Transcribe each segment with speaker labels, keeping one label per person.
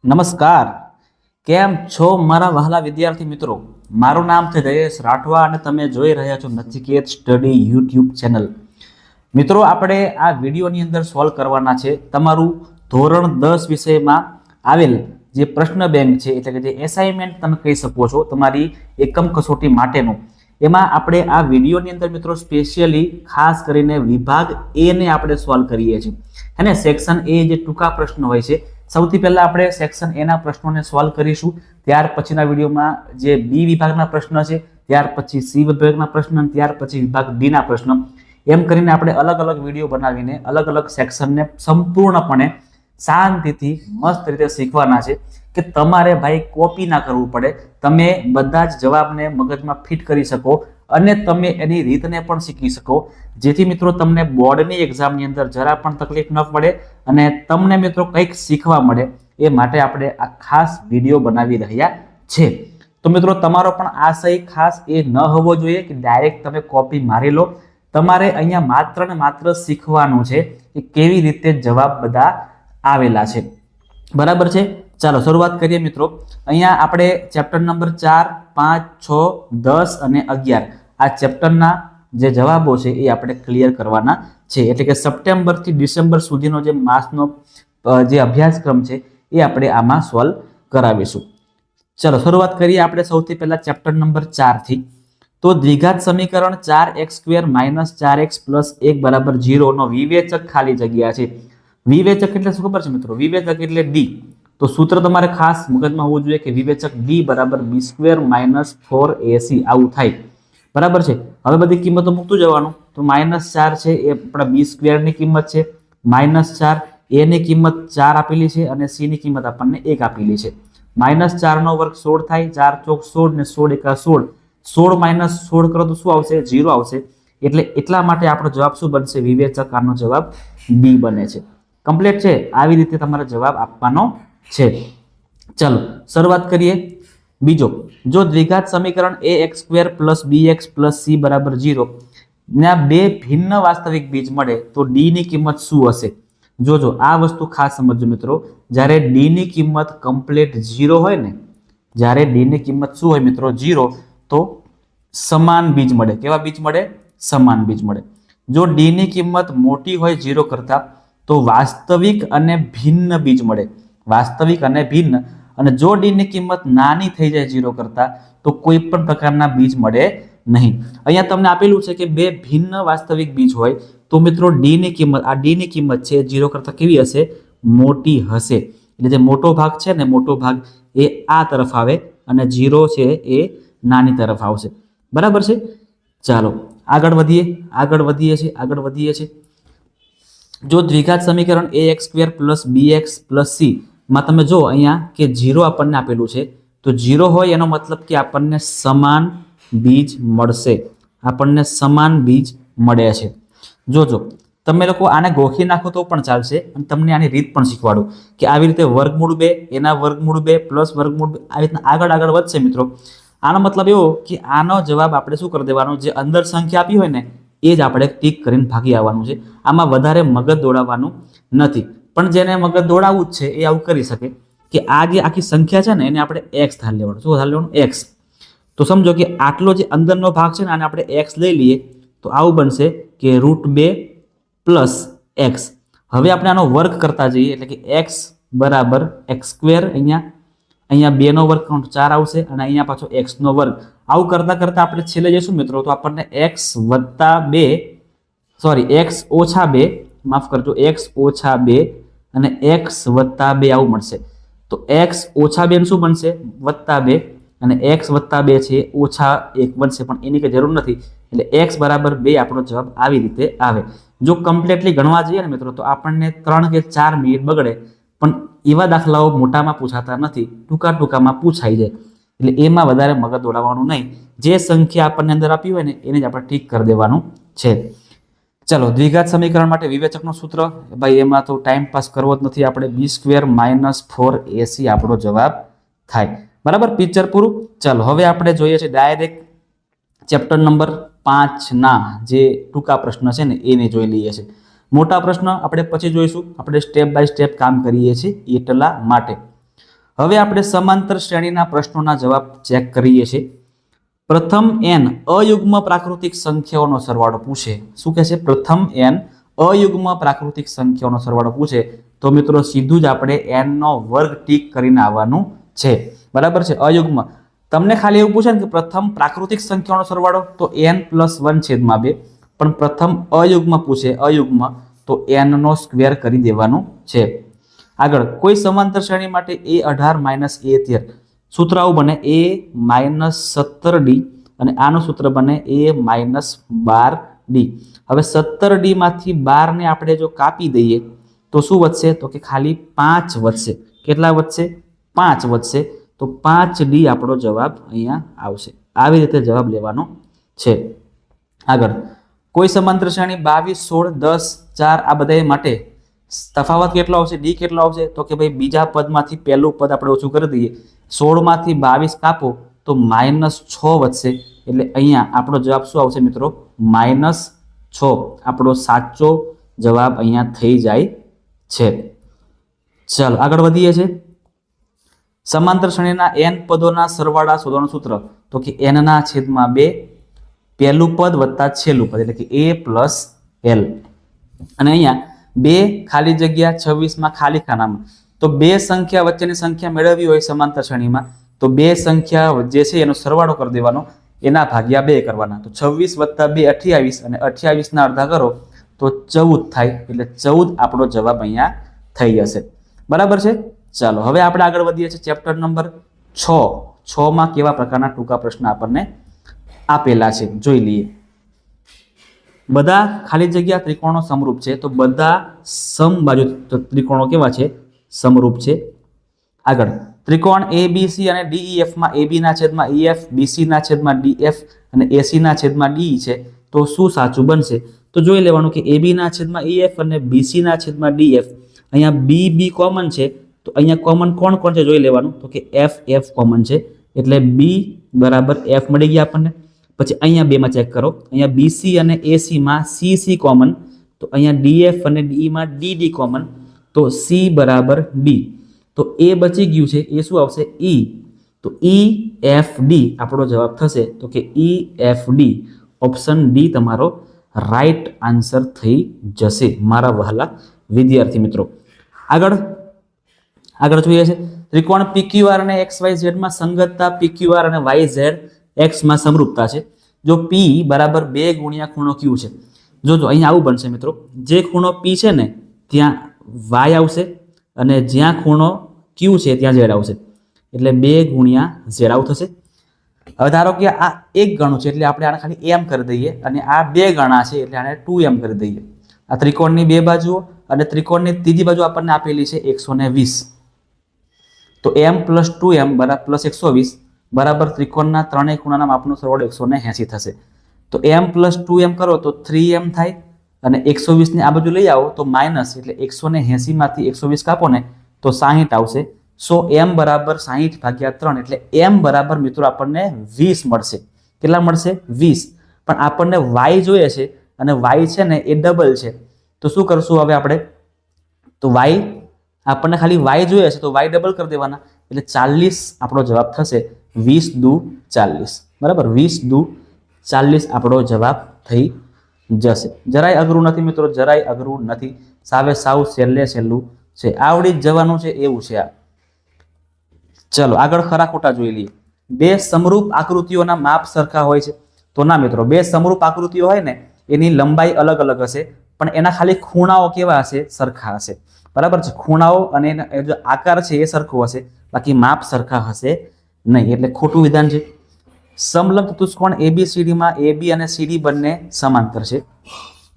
Speaker 1: નમસ્કાર, કેમ છો મારા વહાલા વિદ્યાર્થી મિત્રો? મારું નામ છે જયેશ રાઠવા અને તમે જોઈ રહ્યા છો નચિકેત સ્ટડી યુટ્યુબ ચેનલ. મિત્રો, આપણે આ વિડીયોની અંદર સોલ્વ કરવાના છે તમારું ધોરણ 10 વિષયમાં આવેલ જે પ્રશ્ન બેંક છે, એટલે કે જે એસાઇનમેન્ટ તમે કહી શકો છો તમારી એકમ કસોટી માટેનું. એમાં આપણે આ વિડીયોની અંદર મિત્રો સ્પેશિયલી ખાસ કરીને વિભાગ એ ને આપણે સોલ્વ કરીએ છીએ. અને સેક્શન એ જે ટૂંકા પ્રશ્નો હોય છે, સૌથી પહેલા આપણે સેક્શન એ ના પ્રશ્નોને સોલ્વ કરીશું. ત્યાર પછીના વિડીયોમાં જે બી વિભાગના પ્રશ્ન છે, ત્યાર પછી સી વિભાગના પ્રશ્ન, ત્યાર પછી વિભાગ ડી ના પ્રશ્ન, એમ કરીને આપણે અલગ અલગ વિડીયો બનાવીને અલગ અલગ સેક્શનને સંપૂર્ણપણે શાંતિથી મસ્ત રીતે શીખવાના છે કે તમારે ભાઈ કોપી ના કરવું પડે, તમે બધા જ જવાબને મગજમાં ફિટ કરી શકો અને તમે એની રીતને પણ શીખી શકો, જેથી મિત્રો તમને બોર્ડની એક્ઝામની અંદર જરા પણ તકલીફ ન પડે અને તમને મિત્રો કંઈક શીખવા મળે. એ માટે આપણે આ ખાસ વિડીયો બનાવી રહ્યા છે. તો મિત્રો, તમારો પણ આશય ખાસ એ ન હોવો જોઈએ કે ડાયરેક્ટ તમે કોપી મારી લો. તમારે અહીંયા માત્ર ને માત્ર શીખવાનું છે કે કેવી રીતે જવાબ બધા આવેલા છે. બરાબર છે? ચાલો શરૂઆત કરીએ મિત્રો. અહીંયા આપણે ચેપ્ટર નંબર 4, 5, 6, 10 અને 11 આ ચેપ્ટરના જે જવાબો છે એ આપણે ક્લિયર કરવાના છે. એટલે કે સપ્ટેમ્બર થી ડિસેમ્બર સુધીનો જે માસનો જે અભ્યાસક્રમ છે એ આપણે આમાં સોલ્વ કરાવીશું. ચલો શરૂઆત કરીએ આપણે સૌથી પહેલા ચેપ્ટર નંબર 4 થી. તો દ્વિઘાત સમીકરણ 4x² - 4x + 1 = 0 નો વિવેચક ખાલી જગ્યા છે. વિવેચક એટલે શું ખબર છે મિત્રો? વિવેચક એટલે ડી. તો સૂત્ર તમારે ખાસ મગજમાં હોવું જોઈએ કે વિવેચક ડી બરાબર b² - 4ac આવું થાય. બરાબર છે? હવે બધી કિંમતો મૂકતું જવાનું. તો -4 છે એ આપણા b² ની કિંમત છે, -4 a ની કિંમત 4 આપેલી છે અને c ની કિંમત આપણને 1 આપેલી છે. -4 નો વર્ગ 16 થાય, 4 ચોક 16 ને 16 એકા 16, 16 - 16 કરો તો શું આવશે? 0 આવશે. એટલે એટલા માટે આપણો જવાબ શું બનશે? વિવેચક. આનો જવાબ બી બને છે. કમ્પ્લીટ છે? આવી રીતે તમારે જવાબ આપવાનો છે. ચલો શરૂઆત કરીએ. બીજો, જો દ્વિઘાત સમીકરણ ax² + bx + c = 0 ના બે ભિન્ન વાસ્તવિક બીજ મળે તો d ની કિંમત શું હશે? જોજો આ વસ્તુ ખાસ સમજજો મિત્રો. જ્યારે d ની કિંમત કમ્પ્લીટ 0 હોય ને, જ્યારે d ની કિંમત શું હોય મિત્રો? 0, તો સમાન બીજ મળે. કેવા બીજ મળે? સમાન બીજ મળે. જો d ની કિંમત મોટી હોય 0 કરતા તો વાસ્તવિક અને ભિન્ન બીજ મળે. વાસ્તવિક અને ભિન્ન. અને જો d ની કિંમત નાની થઈ જાય 0 કરતા તો કોઈ પણ પ્રકારના બીજ મળે નહીં. અહીંયા તમને આપેલું છે કે બે ભિન્ન વાસ્તવિક બીજ હોય તો મિત્રો d ની કિંમત, આ d ની કિંમત છે 0 કરતા કેવી હશે? મોટી હશે. એટલે જે મોટો ભાગ છે ને, મોટો ભાગ એ આ તરફ આવે અને 0 છે એ નાની તરફ આવશે. બરાબર છે? ચાલો આગળ વધીએ છીએ. જો દ્વિઘાત સમીકરણ ax² + bx + c માં તમે જો અહીંયા કે 0 આપણને આપેલું છે, તો 0 હોય એનો મતલબ કે આપણને સમાન બીજ મળશે. આપણને સમાન બીજ મળે છે. જોજો તમે લોકો આને ગોખી નાખો તો પણ ચાલશે અને તમને આની રીત પણ શીખવાડું કે આવી રીતે વર્ગમૂળ 2 એના વર્ગમૂળ 2 + વર્ગમૂળ 2 આવી રીતના આગળ વધશે મિત્રો. આનો મતલબ એવો કે આનો જવાબ આપણે શું કરી દેવાનો? જે અંદર સંખ્યા આપી હોય ને એ જ આપણે ટીક કરીને ભાગી આવવાનું છે. આમાં વધારે મગજ દોડાવવાનું નથી. પણ જેને મગજ દોડાવવું જ છે એ આવું કરી શકે કે આ જે આખી સંખ્યા છે ને એને આપણે x ધાર લેવાનું. શું ધાર લેવાનું? x. તો સમજો કે આટલો જે અંદરનો ભાગ છે ને આને આપણે x લઈ લઈએ તો આવું બનશે કે √2 + x. હવે આપણે આનો વર્ગ કરતા જઈએ એટલે કે x બરાબર x². અહીંયા 2 નો વર્ગ 4 આવશે અને અહીંયા પાછો x નો વર્ગ. આવું કરતા કરતા આપણે છેલ્લે જઈશું મિત્રો તો આપણને x - 2 માફ કરજો, x - 2 અને x - 2 આવું મળશે. તો x - 2 શું બનશે? +2 અને x - 2 છે -1 બનશે, પણ એની કઈ જરૂર નથી. એટલે x બરાબર 2 આપણો જવાબ આવી રીતે આવે. જો કમ્પ્લીટલી ગણવા જઈએ ને મિત્રો તો આપણને 3 કે 4 મિનિટ બગડે, પણ એવા દાખલાઓ મોટામાં પૂછાતા નથી, ટૂંકામાં પૂછાઈ જાય. એટલે એમાં વધારે મગજ દોડાવવાનું નહીં. જે સંખ્યા આપણને અંદર આપી હોય ને એને જ આપણે ઠીક કરી દેવાનું છે. ચલો દ્વિઘાત સમીકરણ માટે વિવેચકનું સૂત્ર, ભાઈ એમાં તો ટાઈમ પાસ કરવો જ નથી આપણે. b² - 4ac આપણો જવાબ થાય. બરાબર? પિક્ચર પૂરું. ચલો હવે આપણે જોઈએ છે ડાયરેક્ટ ચેપ્ટર નંબર 5 ના જે ટૂંકા પ્રશ્ન છે ને એને જોઈ લઈએ છે. મોટા પ્રશ્ન આપણે પછી જોઈશું. આપણે સ્ટેપ બાય સ્ટેપ કામ કરીએ છીએ એટલા માટે. હવે આપણે સમાંતર શ્રેણીના પ્રશ્નોના જવાબ ચેક કરીએ છીએ. પ્રથમ n અયુગ્મ પ્રાકૃતિક સંખ્યાઓનો સરવાળો પૂછે. શું કહે છે? પ્રથમ n અયુગ્મ પ્રાકૃતિક સંખ્યાઓનો સરવાળો પૂછે તો મિત્રો સીધું જ આપણે n નો વર્ગ ટીક કરીને આવવાનું છે. બરાબર છે? અયુગ્મ તમને ખાલી એવું પૂછે ને કે પ્રથમ પ્રાકૃતિક સંખ્યાઓનો સરવાળો તો n + 1/2, પણ પ્રથમ અયુગ્મ પૂછે અયુગ્મ તો n નો સ્ક્વેર કરી દેવાનું છે. આગળ કોઈ સમાંતર શ્રેણી માટે a18 - a13 સૂત્ર આવું બને a - 17d અને આનું સૂત્ર બને a - 12d. હવે 17d માંથી 12 ને આપણે જો કાપી દઈએ તો શું વધશે? તો કે ખાલી 5 વધશે. કેટલા વધશે? 5 વધશે. તો 5d આપણો જવાબ અહીંયા આવશે. આવી રીતે જવાબ લેવાનો છે. આગળ કોઈ સમાંતર શ્રેણી 22, 16, 10, 4 આ બધા માટે તફાવત કેટલો આવશે? ડી કેટલો આવશે? તો કે ભાઈ બીજા પદમાંથી પહેલું પદ આપણે ઓછું કરી દઈએ. 16 માંથી 22 કાપો તો -6 વધશે. એટલે અહીંયા આપણો જવાબ શું આવશે મિત્રો? -6 આપણો સાચો જવાબ અહીંયા થઈ જાય છે. ચાલો આગળ વધીએ છીએ. સમાંતર શ્રેણીના n પદોના સરવાળા શોધવાનું સૂત્ર તો કે n/2 પહેલું પદ વત્તા છેલ્લું પદ એટલે કે a + l. અને અહીંયા 2 ખાલી જગ્યા 26 માં ખાલી ખાનામાં તો બે સંખ્યા વચ્ચેની સંખ્યા મેળવવી હોય સમાંતર શ્રેણીમાં તો બે સંખ્યા જે છે એનો સરવાળો કરી દેવાનો, એના ભાગ્યા 2 કરવાના. તો 26 + 2 28 અને 28 ના અડધા કરો તો 14 થાય. એટલે 14 આપણો જવાબ અહીંયા થઈ જશે. બરાબર છે? ચાલો હવે આપણે આગળ વધીએ છીએ. ચેપ્ટર નંબર 6 માં કેવા પ્રકારના ટૂંકા પ્રશ્ન આપણને આપેલા છે જોઈ લઈએ. બધા ખાલી જગ્યા ત્રિકોણો સમરૂપ છે તો બધા સમબાજુ ત્રિકોણો કેવા છે? સમરૂપ છે. આગળ ત્રિકોણ ABC અને DEF માં AB ના છેદમાં EF, BC ના છેદમાં DF અને AC ના છેદમાં DE છે તો શું સાચું બનશે? તો જોઈ લેવાનું કે AB ના છેદમાં EF અને BC ના છેદમાં DF. અહીંયા BB કોમન છે તો અહીંયા કોમન કોણ કોણ છે જોઈ લેવાનું. તો કે FF કોમન છે એટલે B = F મળી ગયા આપણને. પછી અહીંયા બેમાં ચેક કરો. અહીંયા BC અને AC માં CC કોમન તો અહીંયા DF અને DE માં DD કોમન તો C = D. તો A બચી ગયું છે એ શું આવશે? E. તો EFD આપણો જવાબ થશે. તો કે EFD ઓપ્શન ડી તમારો રાઈટ આન્સર થઈ જશે મારા વહાલા વિદ્યાર્થી મિત્રો. આગળ જોઈએ છે ત્રિકોણ PQR અને XYZ માં સંગતતા PQR અને YZ X માં સમરૂપતા છે. જો P = 2 ગુણ્યા ખૂણો Q છે. જોજો અહીંયા આવું બનશે મિત્રો. જે ખૂણો P છે ને ત્યાં Y આવશે અને જ્યાં ખૂણો Q છે ત્યાં Z આવશે. એટલે 2 ગુણ્યા Z આવું થશે. હવે ધારો કે આ 1 ગણું છે એટલે આપણે આને ખાલી m કરી દઈએ અને આ 2 ગણા છે એટલે આને 2m કરી દઈએ. આ ત્રિકોણની બે બાજુઓ અને ત્રિકોણની ત્રીજી બાજુ આપણને આપેલી છે 120. તો m + 2m + 120 બરાબર ત્રિકોણના ત્રણેય ખૂણાના માપનો સરવાળો 180 થશે. તો m + 2m કરો તો 3m થાય અને 120 ને આ બાજુ લઈ આવો તો માઇનસ એટલે 180 માંથી 120 કાપો ને તો 60 આવશે. સો m = 60/3 એટલે m બરાબર મિત્રો આપણને 20 મળશે. કેટલા મળશે? 20. પણ આપણને y જોઈએ છે અને y છે ને એ ડબલ છે તો શું કરશું હવે આપણે? તો y આપણને ખાલી y જોઈએ છે તો y ડબલ કરી દેવાના એટલે 40 આપણો જવાબ થશે. 20 દુ 40 બરાબર. 20 દુ 40 આપણો જવાબ થઈ જશે. જરાય અઘરું નથી મિત્રો, જરાય અઘરું નથી. સાવ સહેલું છે. આવડી જ જવાનું છે એવું છે આ. ચલો આગળ ખરા ખોટા જોઈ લઈએ. બે સમરૂપ આકૃતિઓના માપ સરખા હોય છે તો ના મિત્રો. બે સમરૂપ આકૃતિઓ હોય ને એની લંબાઈ અલગ અલગ હશે પણ એના ખાલી ખૂણાઓ કેવા હશે? સરખા હશે. બરાબર છે? ખૂણાઓ અને જે આકાર છે એ સરખો હશે બાકી માપ સરખા હશે નહીં. એટલે ખોટું વિધાન છે. સમલંબ ચતુષ્કોણ ABCD માં AB અને CD બંને સમાંતર છે.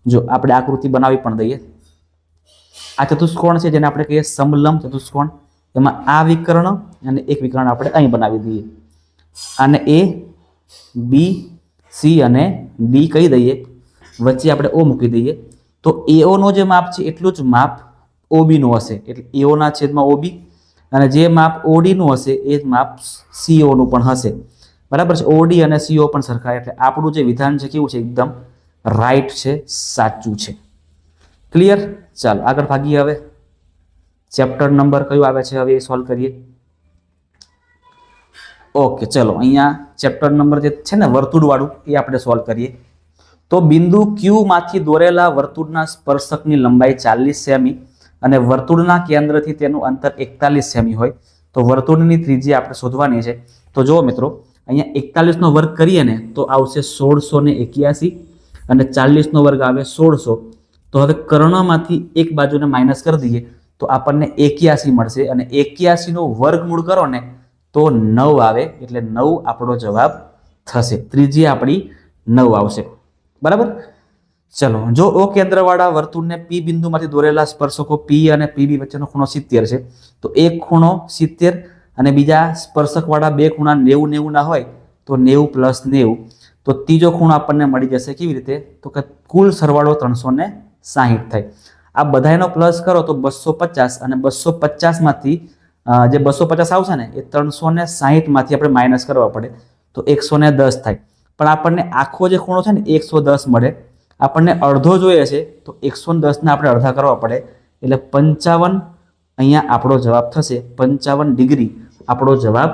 Speaker 1: જો આપણે આકૃતિ બનાવી પણ દઈએ. આ ચતુષ્કોણ છે જેને આપણે કહીએ સમલંબ ચતુષ્કોણ. એમાં આ વિકર્ણ અને એક વિકર્ણ આપણે અહીં બનાવી દઈએ. આને A, B, C અને D કહી દઈએ. વચ્ચે આપણે O મૂકી દઈએ. તો AO નો જે માપ છે એટલું જ માપ OB નું હશે. એટલે AO ના છેદમાં OB અને જે માપ OD નું હશે એ જ માપ CO નું પણ હશે. બરાબર છે? OD અને CO પણ સરખા. એટલે આપણું જે વિધાન છે કેવું છે? એકદમ રાઈટ છે, સાચું છે. ક્લિયર? ચાલો આગળ ભાગીએ. હવે ચેપ્ટર નંબર કયું આવે છે હવે એ સોલ્વ કરીએ. ઓકે, ચલો અહીંયા ચેપ્ટર નંબર જે છે ને વર્તુળવાળું એ આપણે સોલ્વ કરીએ. તો બિંદુ Q માંથી દોરેલા વર્તુળના સ્પર્શકની લંબાઈ 40 સેમી અને વર્તુળના કેન્દ્રથી તેનું અંતર 41 સેમી હોય તો વર્તુળની ત્રિજ્યા આપણે શોધવાની છે. તો જુઓ મિત્રો, અહીંયા 41 નો વર્ગ કરીએ ને તો આવશે 1681 અને 40 નો વર્ગ આવે 1600. તો હવે કર્ણમાંથી એક બાજુને માઇનસ કરી દઈએ તો આપણને 81 મળશે અને 81 નો વર્ગમૂળ કરો ને તો 9 આવે, એટલે 9 આપણો જવાબ થશે. ત્રિજ્યા આપણી 9 આવશે. બરાબર. ચલો, જો ઓ કેન્દ્રવાળા વર્તુળને P બિંદુમાંથી દોરેલા સ્પર્શકો P અને PB વચ્ચેનો ખૂણો 70 છે તો એક ખૂણો 70 અને બીજા સ્પર્શકવાળા બે ખૂણા 90 90 ના હોય તો 90 + 90. તો ત્રીજો ખૂણો આપણને મળી જશે. કેવી રીતે? તો કે કુલ સરવાળો 360 થાય. આ બધાનો પ્લસ કરો તો 250 અને 250 માંથી જે 250 આવશે ને એ 360 માંથી આપણે માઇનસ કરવા પડે તો 110 થાય. પણ આપણને આખો જે ખૂણો છે ને 110 મળે. આપણને અડધો જોઈએ છે તો 110 ને આપણે અડધા કરવા પડે એટલે 55 અહીંયા આપણો જવાબ થશે. 55 ડિગ્રી આપણો જવાબ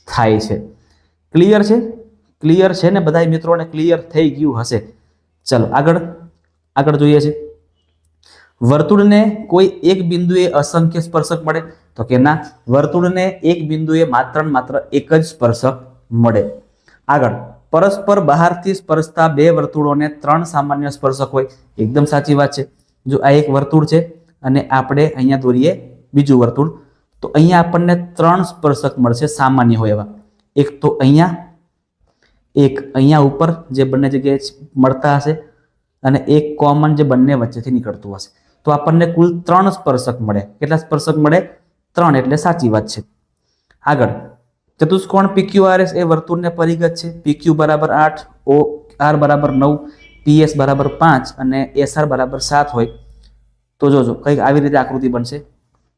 Speaker 1: થાય છે. ક્લિયર છે? ક્લિયર છે ને બધા મિત્રોને? ક્લિયર થઈ ગયું હશે. ચલો આગળ જોઈએ છે. વર્તુળને કોઈ એક બિંદુએ અસંખ્ય સ્પર્શક મળે તો કે ના, વર્તુળને એક બિંદુએ માત્ર એક જ સ્પર્શક મળે. આગળ, પરસ્પર બહારથી સ્પર્શતા બે વર્તુળોને 3 સામાન્ય સ્પર્શક હોય. એકદમ સાચી વાત છે. જો આ એક વર્તુળ છે અને આપણે અહીંયા દોરીએ બીજું વર્તુળ તો અહીંયા આપણને 3 સ્પર્શક મળશે સામાન્ય હોય એવા. એક તો અહીંયા, એક અહીંયા ઉપર જે બંને જગ્યાએ મળતા હશે અને એક કોમન જે બંને વચ્ચેથી નીકળતું હશે. તો આપણને કુલ 3 સ્પર્શક મળે. કેટલા સ્પર્શક મળે? 3, એટલે સાચી વાત છે. આગળ, ચતુષ્કોણ PQRS એ વર્તુળને પરિગત છે. PQ બરાબર 8, OR બરાબર 9, PS બરાબર 5 અને SR બરાબર 7 હોય તો જોજો કંઈક આવી રીતે આકૃતિ બનશે.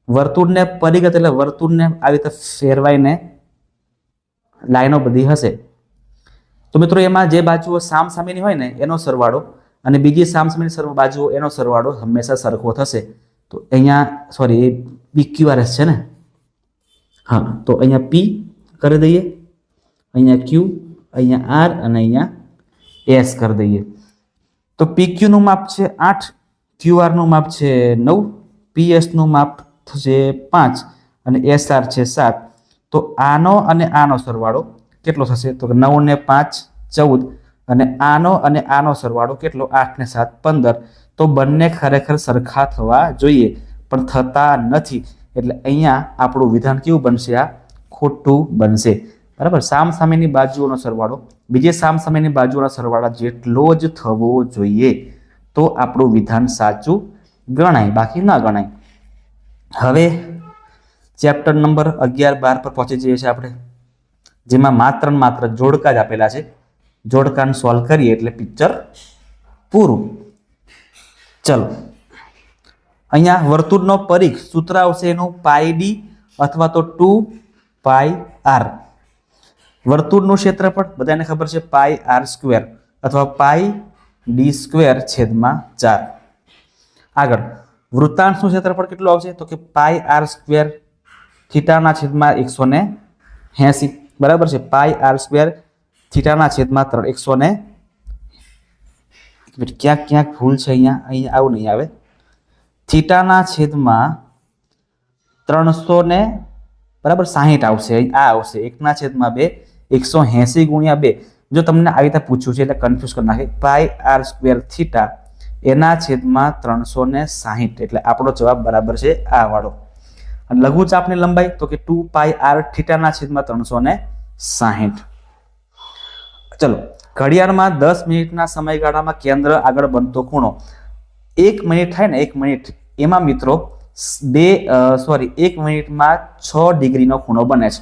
Speaker 1: વર્તુળને પરિગત એટલે વર્તુળને આવી રીતે ફેરવાઈને લાઈનો બધી હશે. તો મિત્રો એમાં જે બાજુઓ સામસામેની હોય ને એનો સરવાળો અને બીજી સામસામેની બાજુઓ એનો સરવાળો હંમેશા સરખો થશે. તો અહીંયા સોરી એ PQRS છે ને, હા, તો અહીંયા P કરી દઈએ, અહીંયા Q, અહીંયા R અને અહીંયા S કરી દઈએ. તો PQ નું માપ છે 8, QR નું માપ છે 9, PS નું માપ થશે 5 અને SR છે 7. તો આનો અને આનો સરવાળો કેટલો થશે? તો 9 ને 5 14 અને આનો સરવાળો કેટલો? 8 ને 7 15. તો બંને ખરેખર સરખા થવા જોઈએ પણ થતા નથી. એટલે અહીંયા આપણું વિધાન કેવું બનશે? આ ખોટું બનશે. બરાબર. સામસામેની બાજુઓનો સરવાળો બીજી સામસામેની બાજુઓના સરવાળા જેટલો જ થવો જોઈએ તો આપણું વિધાન સાચું ગણાય, બાકી ન ગણાય. હવે ચેપ્ટર નંબર 11 12 પર પહોંચી જઈએ છીએ આપણે, જેમાં માત્ર જોડકા જ આપેલા છે. જોડકાને સોલ્વ કરીએ એટલે પિક્ચર પૂરું. ચલો, અહીંયા વર્તુળનો પરિઘ સૂત્ર આવશે એનું πd અથવા તો 2πr. વર્તુળનું ક્ષેત્રફળ બધાને ખબર છે πr² અથવા πd²/4. આગળ, વૃત્તાંશનું ક્ષેત્રફળ કેટલું આવશે? તો કે πr² થીટાના છેદમાં 180. બરાબર છે. πr² થીટાના છેદમાં 100 ક્યાંક ભૂલ છે અહીંયા આવું નહીં આવે. થીટાના છેદમાં 300 ને બરાબર 60 આવશે. આ આવશે 1/2 180 × 2. જો તમને આવી રીતે પૂછ્યું છે એટલે કન્ફ્યુઝ કરી નાખે. πr² થીટા એના છેદમાં 360 એટલે આપણો જવાબ બરાબર છે આ વાળો. અને લઘુચાપની લંબાઈ તો કે 2πr થીટાના છેદમાં 360. ચલો, ઘડિયાળમાં 10 મિનિટના સમયગાળામાં કેન્દ્ર આગળ બનતો ખૂણો 1 મિનિટ થાય ને 1 મિનિટ એમાં મિત્રો 1 મિનિટમાં 6 ડિગ્રીનો ખૂણો બને છે.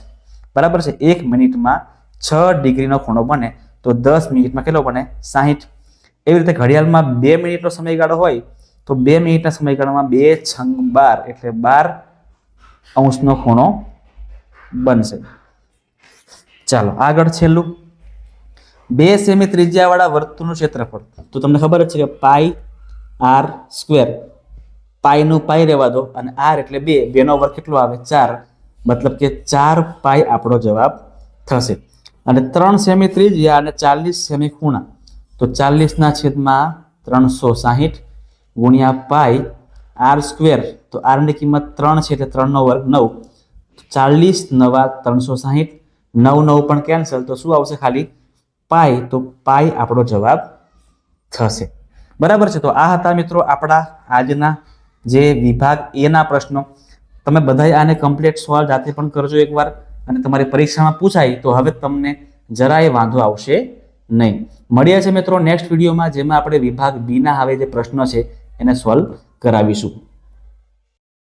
Speaker 1: બરાબર છે. 1 મિનિટમાં 6 ડિગ્રીનો ખૂણો બને તો 10 મિનિટમાં કેટલો બને? 60. એવી રીતે ઘડિયાળમાં 2 મિનિટનો સમયગાળો હોય તો 2 મિનિટના સમયગાળામાં 2 × 12 એટલે 12° ખૂણો બનશે. ચાલો આગળ છેલ્લું, 2 સેમી ત્રિજ્યાવાળા વર્તુળનું ક્ષેત્રફળ તો તમને ખબર જ છે કે πr². પાઈનું પાઈ રહેવા દો અને r એટલે 2 નો વર્ગ કેટલો આવે? 4. મતલબ કે 4π આપણો જવાબ થશે. અને 3 સેમી ત્રિજ્યા અને 40 સેમી ખૂણા, તો 40/360 ગુણ્યા પાઈ આર સ્ક્વેર, તો આર ની કિંમત 3 છે એટલે 3 નો વર્ગ 9, 40 નવા 360, 9 9 પણ કેન્સલ, તો શું આવશે ખાલી પાઈ, તો પાઈ આપણો જવાબ થશે. બરાબર છે. તો આ હતા મિત્રો આપણા આજના જે વિભાગ એ ના પ્રશ્નો. તમે બધાય આને કમ્પ્લીટ સોલ્વ જાતે પણ કરજો એકવાર, અને તમારી પરીક્ષામાં પૂછાય તો હવે તમને જરાય વાંધો આવશે નહીં. મળ્યા છે મિત્રો નેક્સ્ટ વિડીયોમાં, જેમાં આપણે વિભાગ બી ના હવે જે પ્રશ્નો છે એને સોલ્વ કરાવીશું.